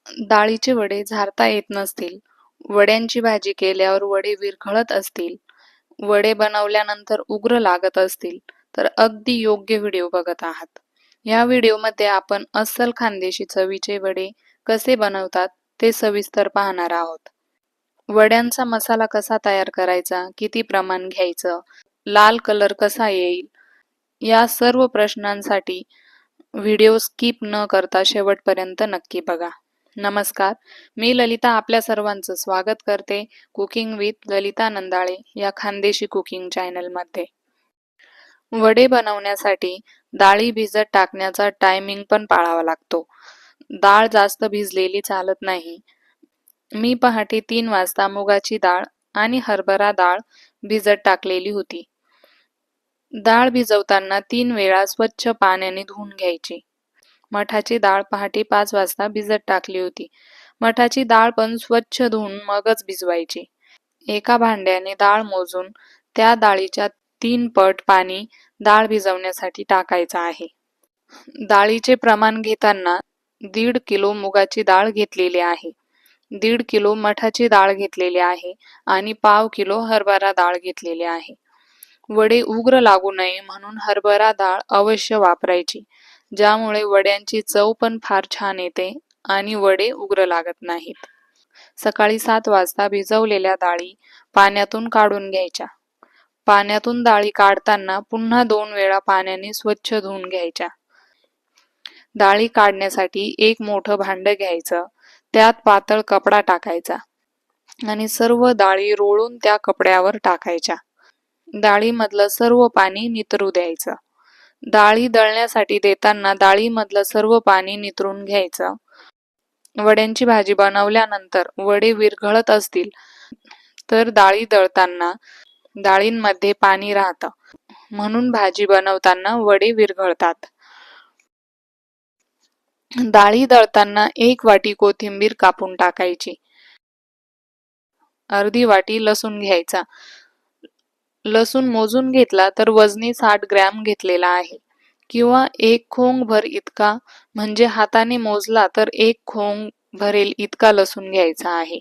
डाळीचे वडे झारता येत नसतील, वड्यांची भाजी केल्यावर वडे विरघळत असतील, वडे बनवल्यानंतर उग्र लागत असतील, तर अगदी योग्य व्हिडिओ बघत आहात. या व्हिडिओमध्ये आपण अस्सल खानदेशी चवीचे वडे कसे बनवतात ते सविस्तर पाहणार आहोत. वड्यांचा मसाला कसा तयार करायचा, किती प्रमाण घ्यायचं, लाल कलर कसा येईल, या सर्व प्रश्नांसाठी व्हिडिओ स्किप न करता शेवटपर्यंत नक्की बघा. नमस्कार, मी ललिता आपल्या सर्वांचं स्वागत करते कुकिंग विथ ललिता नंदाळे या खानदेशी कुकिंग चॅनलमध्ये. वडे बनवण्यासाठी डाळी भिजत टाकण्याचा टायमिंग पण पाळावा लागतो. डाळ जास्त भिजलेली चालत नाही. मी पहाटे 3 वाजता मुगाची डाळ आणि हरभरा डाळ भिजत टाकलेली होती. डाळ भिजवताना 3 वेळा स्वच्छ पाण्याने धुवून घ्यायची. मठाची डाळ पहाटे 5 वाजता भिजत टाकली होती. मठाची डाळ पण स्वच्छ धुवून मगच भिजवायची. एका भांड्याने डाळ मोजून त्या डाळीच्या 3 पट पाणी डाळ भिजवण्यासाठी टाकायचं आहे. डाळीचे प्रमाण घेताना 1.5 किलो मुगाची डाळ घेतलेली आहे, 1.5 किलो मठाची डाळ घेतलेली आहे आणि पाव किलो हरभरा डाळ घेतलेली आहे. वडे उग्र लागू नये म्हणून हरभरा डाळ अवश्य वापरायची, ज्यामुळे वड्यांची चव पण फार छान येते आणि वडे उग्र लागत नाहीत. सकाळी 7 वाजता भिजवलेल्या डाळी पाण्यातून काढून घ्यायच्या. पाण्यातून डाळी काढताना पुन्हा 2 वेळा पाण्याने स्वच्छ धुवून घ्यायच्या. डाळी काढण्यासाठी एक मोठं भांडं घ्यायचं, त्यात पातळ कपडा टाकायचा आणि सर्व डाळी रोळून त्या कपड्यावर टाकायच्या. डाळीमधलं सर्व पाणी नितरू द्यायचं. डाळी दळण्यासाठी देताना डाळीमधलं सर्व पाणी नितरून घ्यायचं. वड्यांची भाजी बनवल्यानंतर वडे विरघळत असतील तर डाळी दळताना डाळींमध्ये पाणी राहतं, म्हणून भाजी बनवताना वडे विरघळतात. डाळी दळताना 1 वाटी कोथिंबीर कापून टाकायची. अर्धी वाटी लसूण घ्यायचा. लसूण मोजून घेतला तर वजनी 60 ग्रॅम घेतलेला आहे किंवा 1 खोंग भर इतका, म्हणजे हाताने मोजला तर 1 खोंग भरेल इतका लसूण घ्यायचा आहे.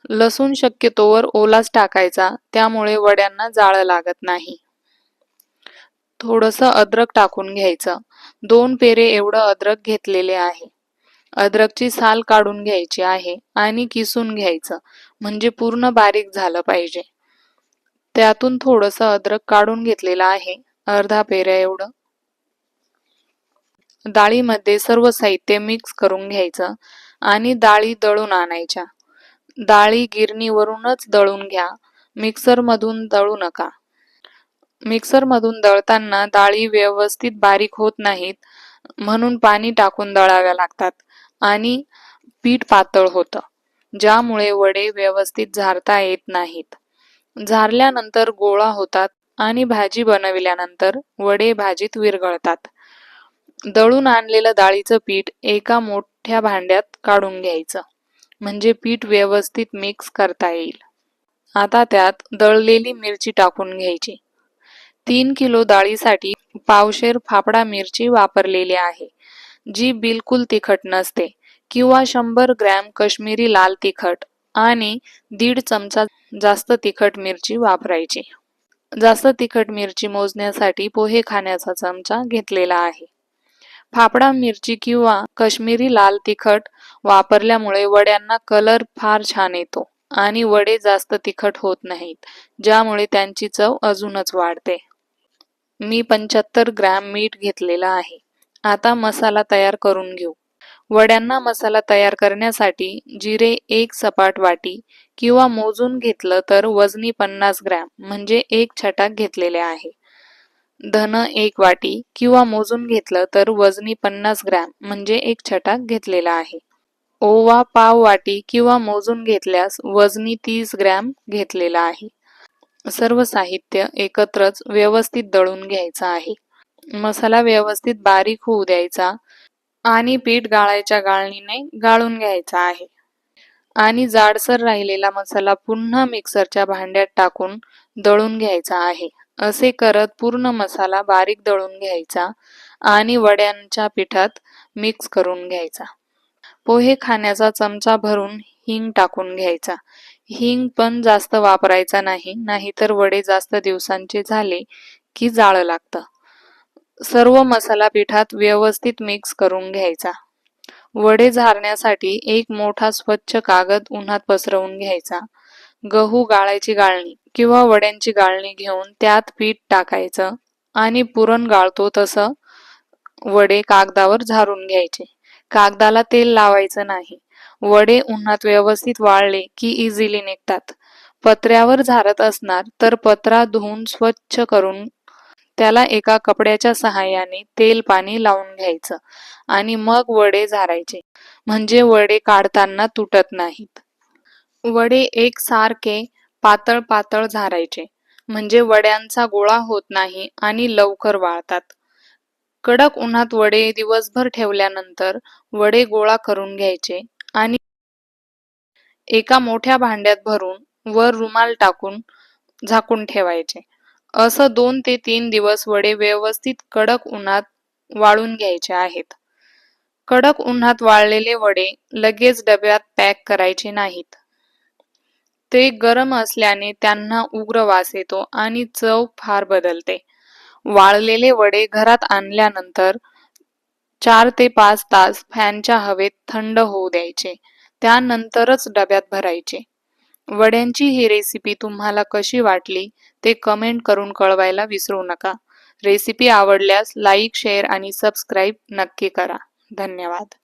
लसूण शक्यतोवर ओलाच टाकायचा, त्यामुळे वड्यांना जाळं लागत नाही. थोडंसं अद्रक टाकून घ्यायचं. 2 पेरे एवढं अद्रक घेतलेले आहे. अद्रकची साल काढून घ्यायची आहे आणि किसून घ्यायचं, म्हणजे पूर्ण बारीक झालं पाहिजे. त्यातून थोडंसं अद्रक काढून घेतलेलं आहे, अर्धा पेऱ्या एवढं. डाळीमध्ये सर्व साहित्य मिक्स करून घ्यायचं आणि डाळी दळून आणायच्या. डाळी गिरणीवरूनच दळून घ्या, मिक्सरमधून दळू नका. मिक्सरमधून दळताना डाळी व्यवस्थित बारीक होत नाहीत, म्हणून पाणी टाकून दळाव्या लागतात आणि पीठ पातळ होतं, ज्यामुळे वडे व्यवस्थित झारता येत नाहीत. झारल्यानंतर गोळा होतात आणि भाजी बनविल्यानंतर वडे भाजीत विरघळतात. दळून आणलेलं डाळीचं पीठ एका मोठ्या भांड्यात काढून घ्यायचं, म्हणजे पीठ व्यवस्थित मिक्स करता येईल. आता त्यात दळलेली मिरची टाकून घ्यायची. 3 किलो डाळीसाठी पावशेर फाफडा मिरची वापरलेली आहे, जी बिलकुल तिखट नसते, किंवा 100 ग्रॅम काश्मीरी लाल तिखट आणि 1.5 चमचा जास्त तिखट मिरची वापरायची. जास्त तिखट मिरची मोजण्यासाठी पोहे खाण्याचा चमचा घेतलेला आहे. फाफडा मिरची किंवा काश्मीरी लाल तिखट वापरल्यामुळे वड्यांना कलर फार छान येतो आणि वडे जास्त तिखट होत नाहीत, ज्यामुळे त्यांची चव अजूनच वाढते. मी 75 ग्रॅम मीठ घेतलेला आहे. आता मसाला तयार करून घेऊ. वड्यांना मसाला तयार करण्यासाठी जिरे 1 सपाट वाटी किंवा मोजून घेतलं तर वजनी 50 ग्रॅम, म्हणजे 1 छटाक घेतलेले आहे. धन 1 वाटी किंवा मोजून घेतलं तर वजनी 50 ग्रॅम, म्हणजे 1 छटाक घेतलेला आहे. ओवा पाव वाटी किंवा मोजून घेतल्यास वजनी 30 ग्रॅम घेतलेला आहे. सर्व साहित्य एकत्रच व्यवस्थित दळून घ्यायचं आहे. मसाला व्यवस्थित बारीक होऊ द्यायचा आणि पीठ गाळायच्या गाळणीने गाळून घ्यायचा आहे. आणि जाडसर राहिलेला मसाला पुन्हा मिक्सरच्या भांड्यात टाकून दळून घ्यायचा आहे. असे करत पूर्ण मसाला बारीक दळून घ्यायचा आणि वड्यांच्या पिठात मिक्स करून घ्यायचा. पोहे खाण्याचा चमचा भरून हिंग टाकून घ्यायचा. हिंग पण जास्त वापरायचा नाही, नाहीतर वडे जास्त दिवसांचे झाले की जाळं लागतं. सर्व मसाला पिठात व्यवस्थित मिक्स करून घ्यायचा. वडे झारण्यासाठी एक मोठा स्वच्छ कागद उन्हात पसरवून घ्यायचा. गहू गाळायची गाळणी किंवा वड्यांची गाळणी घेऊन त्यात पीठ टाकायचं आणि पुरण गाळतो तसं वडे कागदावर झारून घ्यायचे. कागदाला तेल लावायचं नाही. वडे उन्हात व्यवस्थित वाळले की इझिली निघतात. पत्र्यावर झारत असणार तर पत्रा धुवून स्वच्छ करून त्याला एका कपड्याच्या सहाय्याने तेल पाणी लावून घ्यायचं आणि मग वडे झारायचे. म्हणजे वडे काढताना तुटत नाहीत. वडे एकसारखे पातळ पातळ झारायचे. म्हणजे वड्यांचा गोळा होत नाही आणि लवकर वाळतात. कडक उन्हात वडे दिवसभर ठेवल्यानंतर वडे गोळा करून घ्यायचे आणि एका मोठ्या भांड्यात भरून वर रुमाल टाकून झाकून ठेवायचे. असं 2 ते 3 दिवस वडे व्यवस्थित कडक उन्हात वाळून घ्यायचे आहेत. कडक उन्हात वाळलेले वडे लगेच डब्यात पॅक करायचे नाहीत. ते गरम असल्याने त्यांना उग्र वास येतो आणि चव फार बदलते. वाळलेले वडे घरात आणल्यानंतर 4 ते 5 तास फॅनच्या हवेत थंड होऊ द्यायचे. त्यानंतरच डब्यात भरायचे. वड्यांची ही रेसिपी तुम्हाला कशी वाटली ते कमेंट करून कळवायला विसरू नका. रेसिपी आवडल्यास लाईक, शेअर आणि सबस्क्राईब नक्की करा. धन्यवाद.